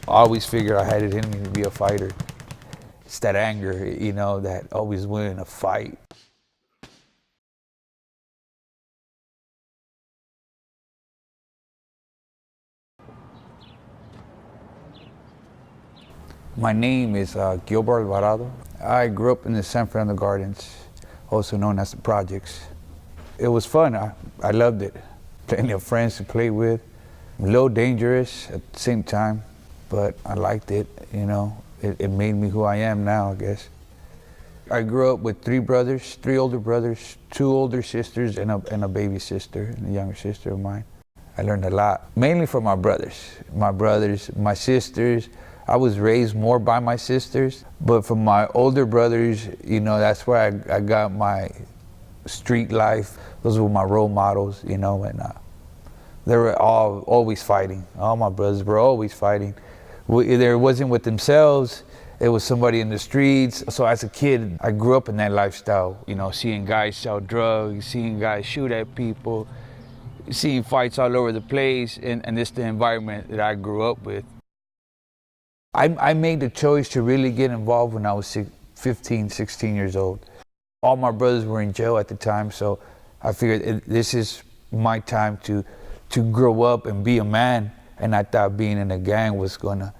I always figured I had it in me to be a fighter. It's that anger, you know, that always winning a fight. My name is Gilbert Alvarado. I grew up in the San Fernando Gardens, also known as the Projects. It was fun. I loved it. Plenty of friends to play with. A little dangerous at the same time, but I liked it, you know. It made me who I am now, I guess. I grew up with three brothers, three older brothers, two older sisters, and a baby sister, and a younger sister of mine. I learned a lot, mainly from my brothers. My sisters. I was raised more by my sisters, but from my older brothers, you know, that's where I got my street life. Those were my role models, you know, and they were always fighting. All my brothers were always fighting. Either it wasn't with themselves, it was somebody in the streets. So as a kid, I grew up in that lifestyle, you know, seeing guys sell drugs, seeing guys shoot at people, seeing fights all over the place, and this is the environment that I grew up with. I made the choice to really get involved when I was 15, 16 years old. All my brothers were in jail at the time, so I figured this is my time to grow up and be a man, and I thought being in a gang was gonna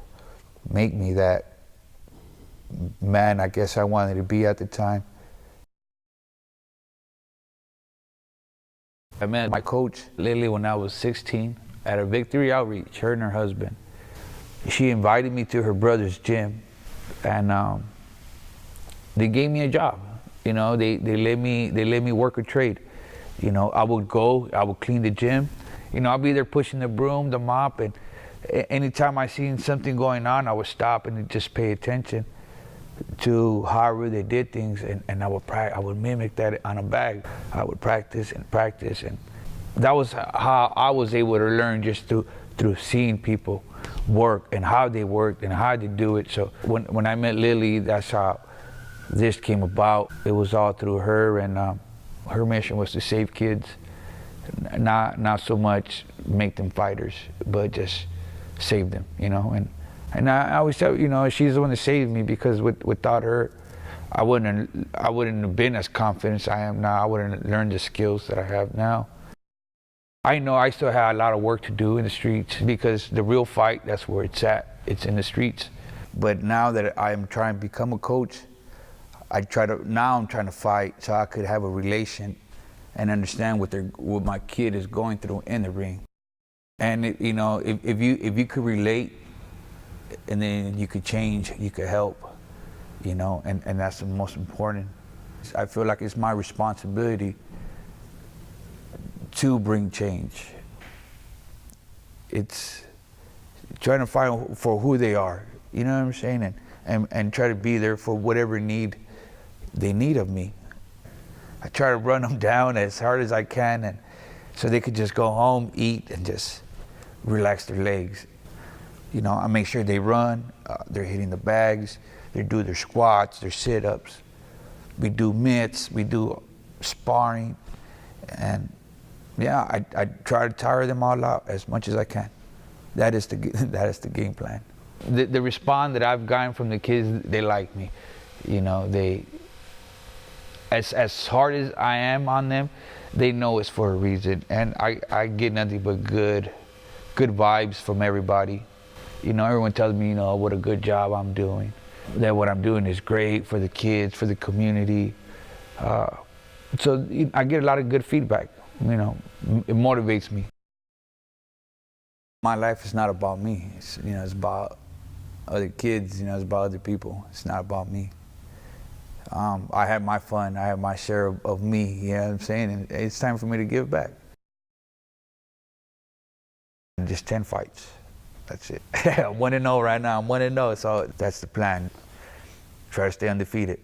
make me that man I guess I wanted to be at the time. I met my coach, Lily, when I was 16 at a Victory Outreach, her and her husband. She invited me to her brother's gym, and they gave me a job. You know, they let me work a trade. You know, I would clean the gym. You know, I'd be there pushing the broom, the mop, and anytime I seen something going on, I would stop and just pay attention to however they did things, and I would mimic that on a bag. I would practice, and that was how I was able to learn, just through seeing people work and how they worked and how they do it. So when I met Lily, that's how this came about. It was all through her, and her mission was to save kids, not so much make them fighters, but just save them, you know. And I always tell, you know, she's the one that saved me, because without her, I wouldn't have been as confident as I am now. I wouldn't have learned the skills that I have now. I know I still have a lot of work to do in the streets, because the real fight, that's where it's at. It's in the streets. But now that I'm trying to become a coach, I'm trying to fight so I could have a relation and understand what my kid is going through in the ring. And you know, if you could relate, and then you could change, you could help, you know, and that's the most important. I feel like it's my responsibility to bring change. It's trying to fight for who they are, you know what I'm saying, and try to be there for whatever need they need of me. I try to run them down as hard as I can, and so they could just go home, eat, and just relax their legs. You know, I make sure they run, they're hitting the bags, they do their squats, their sit-ups. We do mitts, we do sparring, and yeah, I try to tire them all out as much as I can. That is the game plan. The response that I've gotten from the kids, they like me. You know, as hard as I am on them, they know it's for a reason, and I get nothing but good vibes from everybody. You know, everyone tells me, you know, what a good job I'm doing, that what I'm doing is great for the kids, for the community. So I get a lot of good feedback. You know, it motivates me. My life is not about me. It's, you know, it's about other kids. You know, it's about other people. It's not about me. I have my fun. I have my share of me. You know what I'm saying? And it's time for me to give back. Just 10 fights. That's it. I'm 1-0 right now. I'm 1-0. So that's the plan. Try to stay undefeated.